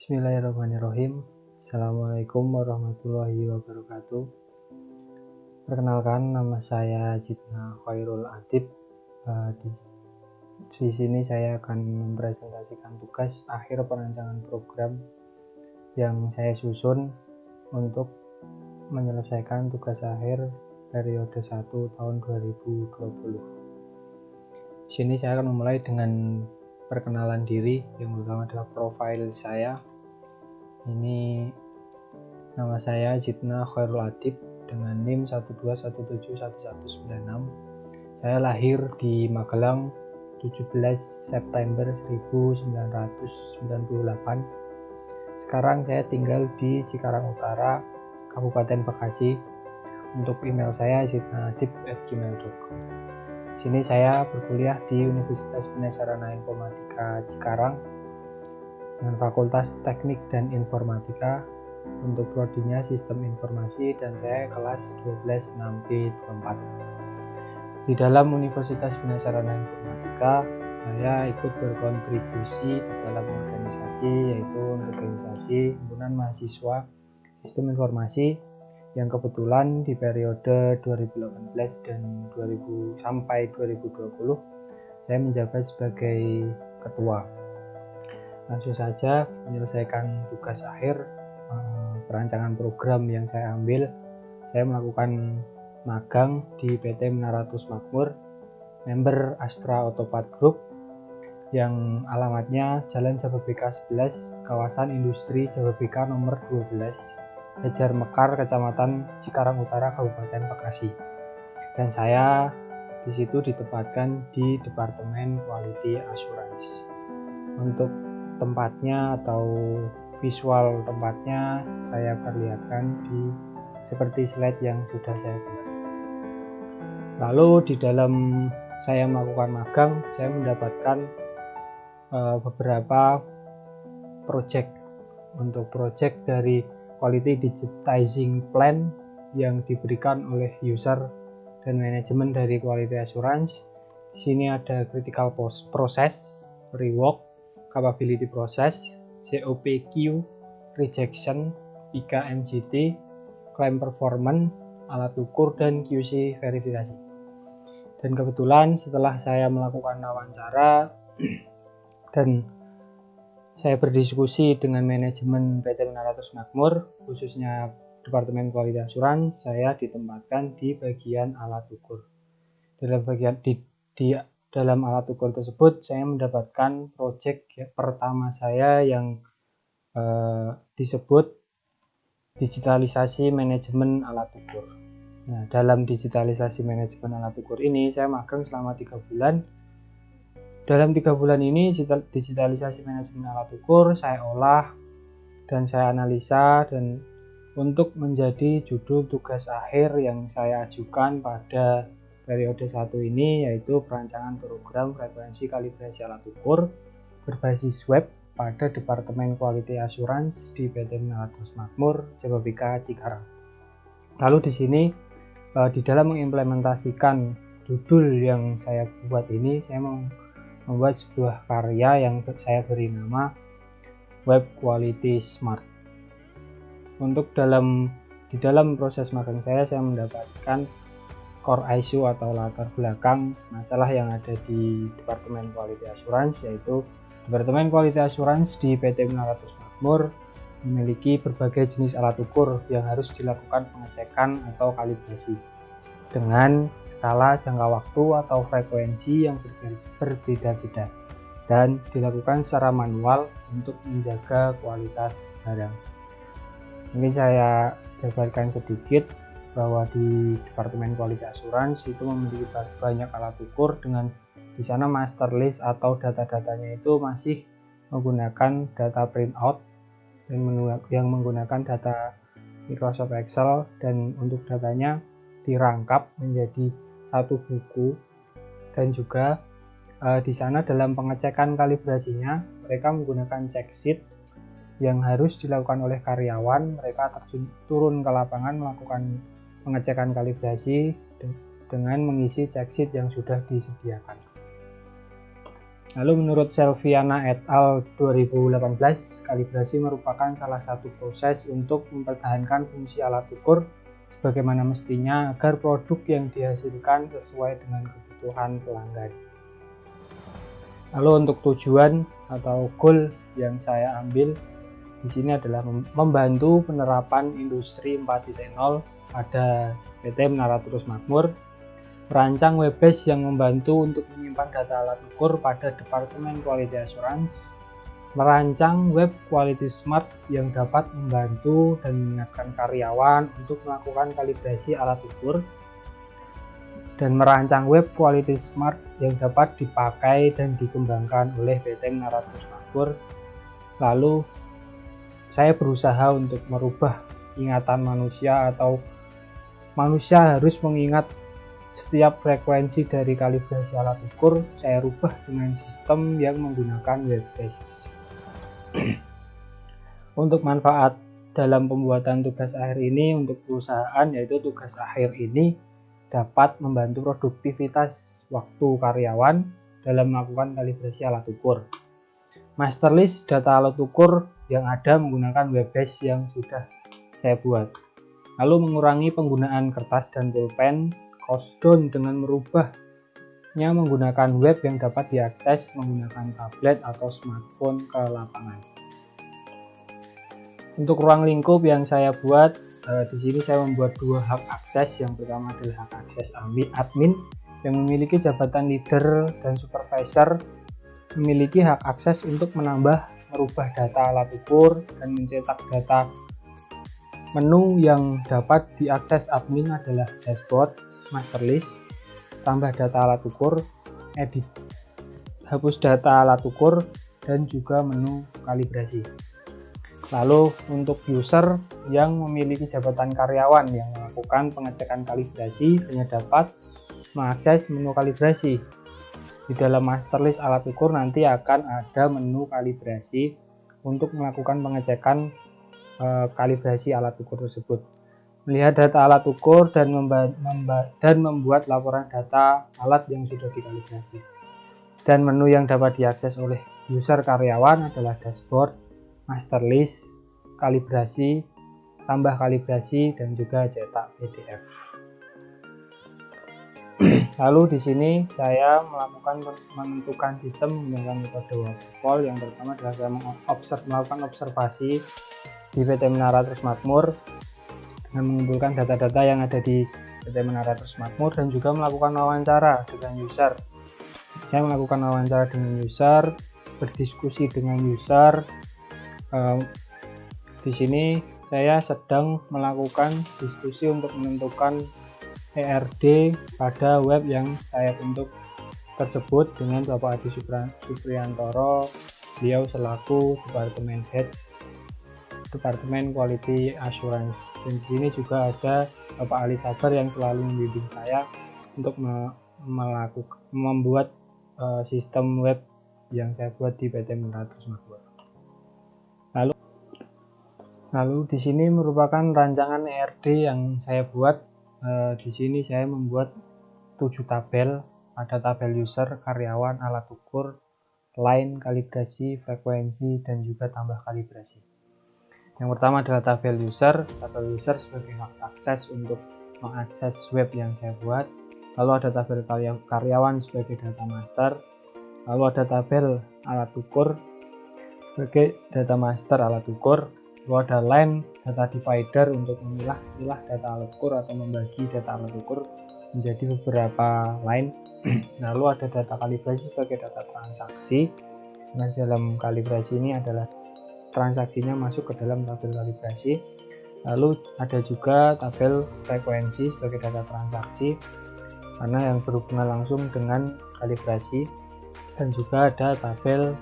Bismillahirrahmanirrahim. Assalamualaikum warahmatullahi wabarakatuh. Perkenalkan, nama saya Jitna Khairul Adib. Di sini saya akan mempresentasikan tugas akhir perancangan program yang saya susun untuk menyelesaikan tugas akhir periode 1 tahun 2020. Di sini saya akan memulai dengan perkenalan diri. Yang pertama adalah profil saya. Ini nama saya Jitna Khairul Adib dengan NIM 121711196. Saya lahir di Magelang 17 September 1998. Sekarang saya tinggal di Cikarang Utara, Kabupaten Bekasi. Untuk email saya jitnaadib@gmail.com. Di sini saya berkuliah di Universitas Bina Sarana Informatika Cikarang dengan Fakultas Teknik dan Informatika. Untuk prodinya Sistem Informasi dan saya kelas 12 6B24. Di dalam Universitas Bina Sarana Informatika, saya ikut berkontribusi di dalam organisasi, yaitu organisasi Himpunan Mahasiswa Sistem Informasi, yang kebetulan di periode 2018 dan 2020 saya menjabat sebagai ketua. Langsung saja menyelesaikan tugas akhir perancangan program yang saya ambil. Saya melakukan magang di PT Menaratus Makmur, member Astra Autopat Group, yang alamatnya Jalan Jababeka 11, kawasan industri Jababeka nomor 12, Hajar Mekar, Kecamatan Cikarang Utara, Kabupaten Bekasi. Dan saya di situ ditempatkan di Departemen Quality Assurance. Untuk tempatnya atau visual tempatnya saya perlihatkan di seperti slide yang sudah saya buat. Lalu di dalam saya melakukan magang, saya mendapatkan beberapa project. Untuk project dari Quality Digitizing Plan yang diberikan oleh user dan manajemen dari Quality Assurance. Di sini ada critical process, rework, capability process, COPQ, rejection, PKMGT, claim performance, alat ukur, dan QC verifikasi. Dan kebetulan setelah saya melakukan wawancara dan saya berdiskusi dengan manajemen PT Menaratus Makmur, khususnya Departemen Quality Assurance, saya ditempatkan di bagian alat ukur. Dalam alat ukur tersebut, saya mendapatkan proyek pertama saya yang disebut digitalisasi manajemen alat ukur. Nah, dalam digitalisasi manajemen alat ukur ini, saya magang selama 3 bulan. Dalam 3 bulan ini, digitalisasi manajemen alat ukur saya olah dan saya analisa, dan untuk menjadi judul tugas akhir yang saya ajukan pada periode 1 ini, yaitu perancangan program frekuensi kalibrasi alat ukur berbasis web pada Departemen Quality Assurance di PT Menaratus Makmur, Jababeka, Cikarang. Lalu di sini di dalam mengimplementasikan judul yang saya buat ini, saya membuat sebuah karya yang saya beri nama Web Quality Smart. Untuk di dalam proses magang saya mendapatkan core issue atau latar belakang masalah yang ada di Departemen Quality Assurance, yaitu Departemen Quality Assurance di PT Menaratus Makmur memiliki berbagai jenis alat ukur yang harus dilakukan pengecekan atau kalibrasi dengan skala jangka waktu atau frekuensi yang berbeda-beda dan dilakukan secara manual untuk menjaga kualitas barang. Mungkin saya jabarkan sedikit bahwa di Departemen Quality Assurance itu memiliki banyak alat ukur, dengan di sana master list atau data-datanya itu masih menggunakan data printout yang menggunakan data Microsoft Excel, dan untuk datanya dirangkap menjadi satu buku. Dan juga di sana dalam pengecekan kalibrasinya mereka menggunakan check sheet yang harus dilakukan oleh karyawan. Mereka turun ke lapangan melakukan pengecekan kalibrasi dengan mengisi check sheet yang sudah disediakan. Lalu menurut Selviana et al. 2018, kalibrasi merupakan salah satu proses untuk mempertahankan fungsi alat ukur sebagaimana mestinya agar produk yang dihasilkan sesuai dengan kebutuhan pelanggan. Lalu untuk tujuan atau goal yang saya ambil di sini adalah membantu penerapan industri 4.0 pada PT Menara Terus Makmur, merancang web base yang membantu untuk menyimpan data alat ukur pada Departemen Quality Assurance, merancang web Quality Smart yang dapat membantu dan mengingatkan karyawan untuk melakukan kalibrasi alat ukur, dan merancang web Quality Smart yang dapat dipakai dan dikembangkan oleh PT Menara Terus Makmur. Lalu saya berusaha untuk merubah ingatan manusia, atau manusia harus mengingat setiap frekuensi dari kalibrasi alat ukur, saya rubah dengan sistem yang menggunakan web base. Untuk manfaat dalam pembuatan tugas akhir ini untuk perusahaan, yaitu tugas akhir ini dapat membantu produktivitas waktu karyawan dalam melakukan kalibrasi alat ukur. Master list data alat ukur yang ada menggunakan web base yang sudah saya buat. Lalu mengurangi penggunaan kertas dan pulpen, cost down dengan merubahnya menggunakan web yang dapat diakses menggunakan tablet atau smartphone ke lapangan. Untuk ruang lingkup yang saya buat, di sini saya membuat dua hak akses. Yang pertama adalah hak akses admin yang memiliki jabatan leader dan supervisor, memiliki hak akses untuk menambah, merubah data alat ukur, dan mencetak data. Menu yang dapat diakses admin adalah dashboard, master list, tambah data alat ukur, edit, hapus data alat ukur, dan juga menu kalibrasi. Lalu untuk user yang memiliki jabatan karyawan yang melakukan pengecekan kalibrasi hanya dapat mengakses menu kalibrasi. Di dalam master list alat ukur nanti akan ada menu kalibrasi untuk melakukan pengecekan kalibrasi alat ukur tersebut. Melihat data alat ukur dan membuat laporan data alat yang sudah dikalibrasi. Dan menu yang dapat diakses oleh user karyawan adalah dashboard, master list, kalibrasi, tambah kalibrasi, dan juga cetak PDF. Lalu di sini saya menentukan sistem menggunakan metode waterfall. Yang pertama adalah saya melakukan observasi di PT Menara Terus Makmur dengan mengumpulkan data-data yang ada di PT Menara Terus Makmur, dan juga melakukan wawancara dengan user. Saya melakukan wawancara dengan user, berdiskusi dengan user. Di sini saya sedang melakukan diskusi untuk menentukan ERD pada web yang saya bentuk tersebut dengan Bapak Adi Supriyantoro, beliau selaku Departemen Head Departemen Quality Assurance. Dan di sini juga ada Bapak Ali Sabar yang selalu membimbing saya untuk membuat sistem web yang saya buat di PT Menara Terus Makmur. Lalu di sini merupakan rancangan ERD yang saya buat. Di sini saya membuat 7 tabel. Ada tabel user, karyawan, alat ukur, line, kalibrasi, frekuensi, dan juga tambah kalibrasi. Yang pertama adalah tabel user. Tabel user sebagai hak akses untuk mengakses web yang saya buat. Lalu ada tabel karyawan sebagai data master. Lalu ada tabel alat ukur sebagai data master alat ukur. Lalu ada line data divider untuk memilah data alat ukur atau membagi data alat ukur menjadi beberapa line. Lalu ada data kalibrasi sebagai data transaksi. Nah, dalam kalibrasi ini adalah transaksinya masuk ke dalam tabel kalibrasi. Lalu ada juga tabel frekuensi sebagai data transaksi karena yang berhubungan langsung dengan kalibrasi, dan juga ada tabel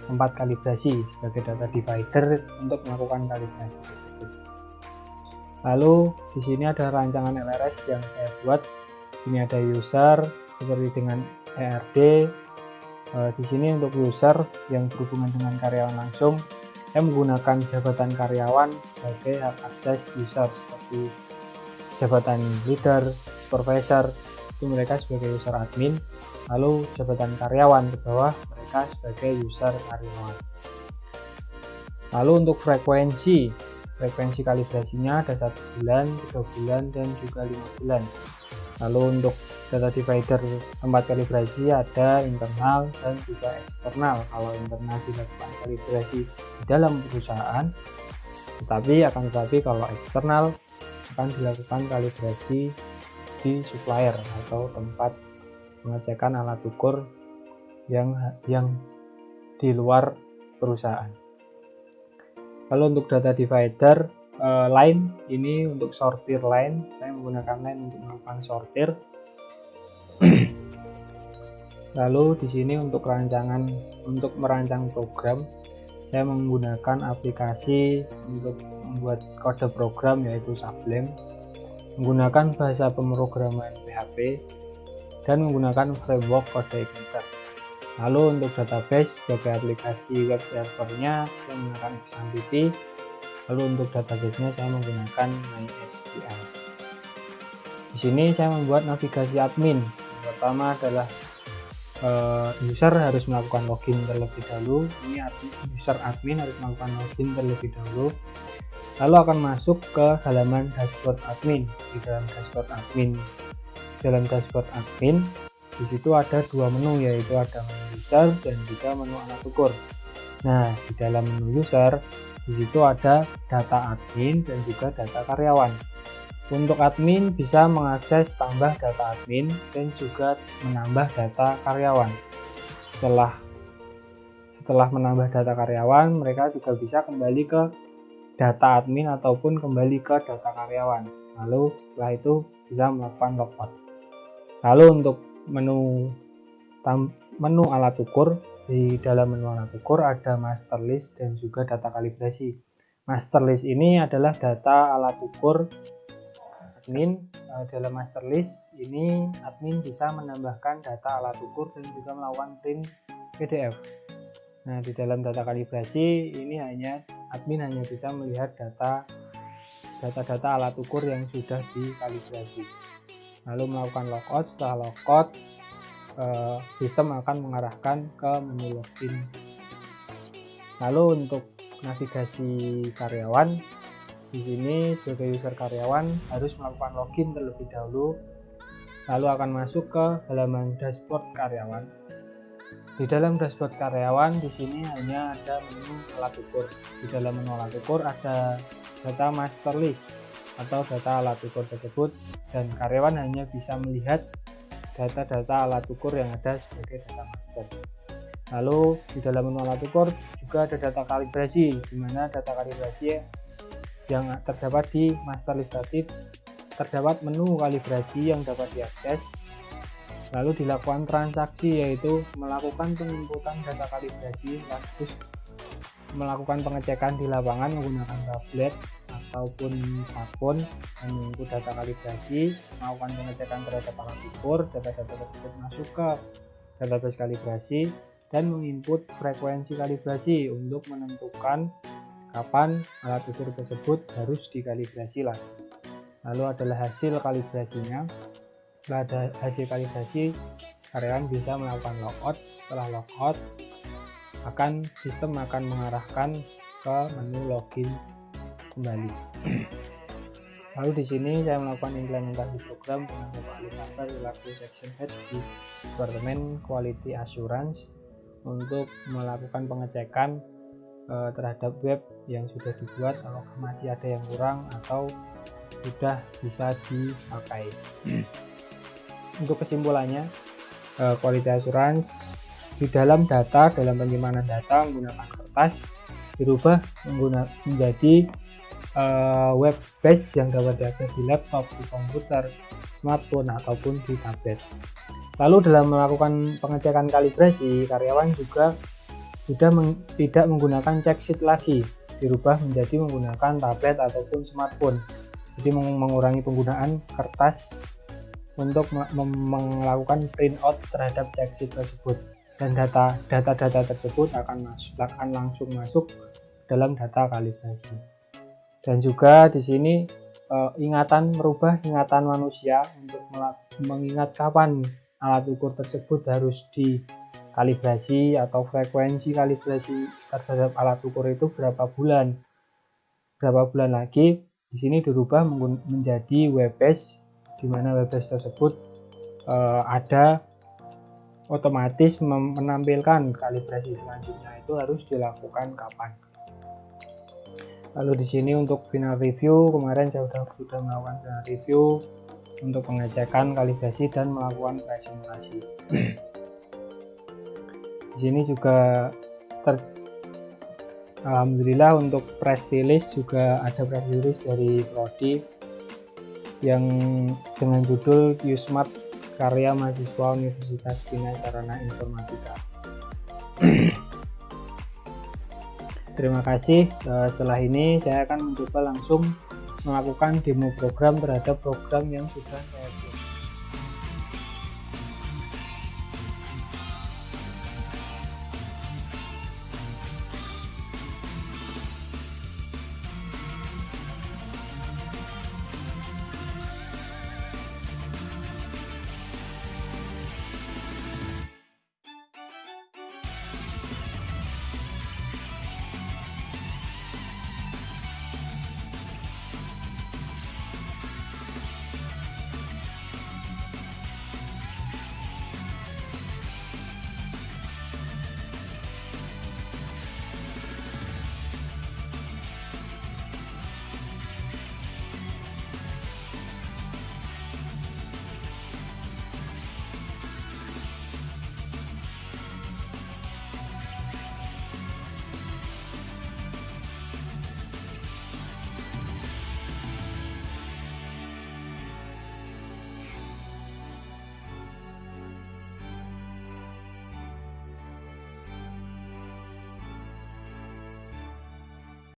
tempat kalibrasi sebagai data divider untuk melakukan kalibrasi tersebut. Lalu di sini ada rancangan LRS yang saya buat. Ini ada user seperti dengan ERD. Di sini untuk user yang berhubungan dengan karyawan langsung, saya menggunakan jabatan karyawan sebagai hak akses user seperti jabatan leader, supervisor, itu mereka sebagai user admin, lalu jabatan karyawan ke bawah mereka sebagai user karyawan. Lalu untuk frekuensi kalibrasinya ada 1 bulan, 3 bulan, dan juga 5 bulan. Lalu untuk data divider tempat kalibrasi ada internal dan juga eksternal. Kalau internal dilakukan kalibrasi di dalam perusahaan, tetapi kalau eksternal akan dilakukan kalibrasi di supplier atau tempat pengecekan alat ukur yang di luar perusahaan. Lalu untuk data divider line ini untuk sortir line, saya menggunakan line untuk melakukan sortir. Lalu di sini untuk merancang program, saya menggunakan aplikasi untuk membuat kode program yaitu Sublime, menggunakan bahasa pemrograman PHP, dan menggunakan framework kode editor. Lalu untuk database sebagai aplikasi web servernya saya menggunakan XAMPP. Lalu untuk database-nya saya menggunakan MySQL. Di sini saya membuat navigasi admin. Yang pertama adalah user harus melakukan login terlebih dahulu. Ini user admin harus melakukan login terlebih dahulu. Lalu akan masuk ke halaman dashboard admin. Di dalam dashboard admin di situ ada 2 menu, yaitu ada menu user dan juga menu alat ukur. Nah, di dalam menu user di situ ada data admin dan juga data karyawan. Untuk admin bisa mengakses tambah data admin dan juga menambah data karyawan. Setelah menambah data karyawan, mereka juga bisa kembali ke data admin ataupun kembali ke data karyawan. Lalu setelah itu bisa melakukan logout. Lalu untuk menu alat ukur, di dalam menu alat ukur ada master list dan juga data kalibrasi. Master list ini adalah data alat ukur admin. Dalam master list ini admin bisa menambahkan data alat ukur dan juga melakukan print PDF. Nah, di dalam data kalibrasi ini admin hanya bisa melihat data alat ukur yang sudah dikalibrasi. Lalu melakukan logout. Setelah logout, sistem akan mengarahkan ke menu login. Lalu untuk navigasi karyawan, di sini sebagai user karyawan harus melakukan login terlebih dahulu, lalu akan masuk ke halaman dashboard karyawan. Di dalam dashboard karyawan di sini hanya ada menu alat ukur. Di dalam menu alat ukur ada data master list atau data alat ukur tersebut, dan karyawan hanya bisa melihat data-data alat ukur yang ada sebagai data master. Lalu di dalam menu alat ukur juga ada data kalibrasi, di mana data kalibrasi yang terdapat di master list tadi terdapat menu kalibrasi yang dapat diakses. Lalu dilakukan transaksi, yaitu melakukan penginputan data kalibrasi sekaligus melakukan pengecekan di lapangan menggunakan tablet ataupun smartphone dan menginput data kalibrasi, melakukan pengecekan terhadap alat ukur. Data-data tersebut masuk ke database kalibrasi dan menginput frekuensi kalibrasi untuk menentukan kapan alat ukur tersebut harus dikalibrasi lagi. Lalu adalah hasil kalibrasinya. Setelah ada hasil kalibrasi, karyawan bisa melakukan logout. Setelah logout, sistem akan mengarahkan ke menu login kembali. Lalu di sini saya melakukan implementasi program dengan Bapak Alexander selaku section head di Departemen Quality Assurance untuk melakukan pengecekan terhadap web yang sudah dibuat, kalau masih ada yang kurang atau sudah bisa dipakai. Untuk kesimpulannya, Quality Assurance di dalam penyimpanan data menggunakan kertas dirubah menjadi web based yang dapat diakses di laptop, di komputer, smartphone ataupun di tablet. Lalu dalam melakukan pengecekan kalibrasi, karyawan juga tidak menggunakan check sheet lagi, dirubah menjadi menggunakan tablet ataupun smartphone. Jadi mengurangi penggunaan kertas untuk melakukan printout terhadap check sheet tersebut, dan data-data tersebut akan langsung masuk dalam data kalibrasi. Dan juga di sini merubah ingatan manusia untuk mengingat kapan alat ukur tersebut harus dikalibrasi atau frekuensi kalibrasi terhadap alat ukur itu berapa bulan lagi. Di sini dirubah menjadi web-based, di mana web-based tersebut ada otomatis menampilkan kalibrasi selanjutnya itu harus dilakukan kapan. Lalu di sini untuk final review, kemarin saya sudah melakukan final review untuk pengecekan kalibrasi dan melakukan presentasi. Di sini juga alhamdulillah untuk press release juga ada press release dari Prodi yang dengan judul Q-Smart karya mahasiswa Universitas Bina Sarana Informatika. Terima kasih. Setelah ini saya akan mencoba langsung melakukan demo program terhadap program yang sudah saya buat.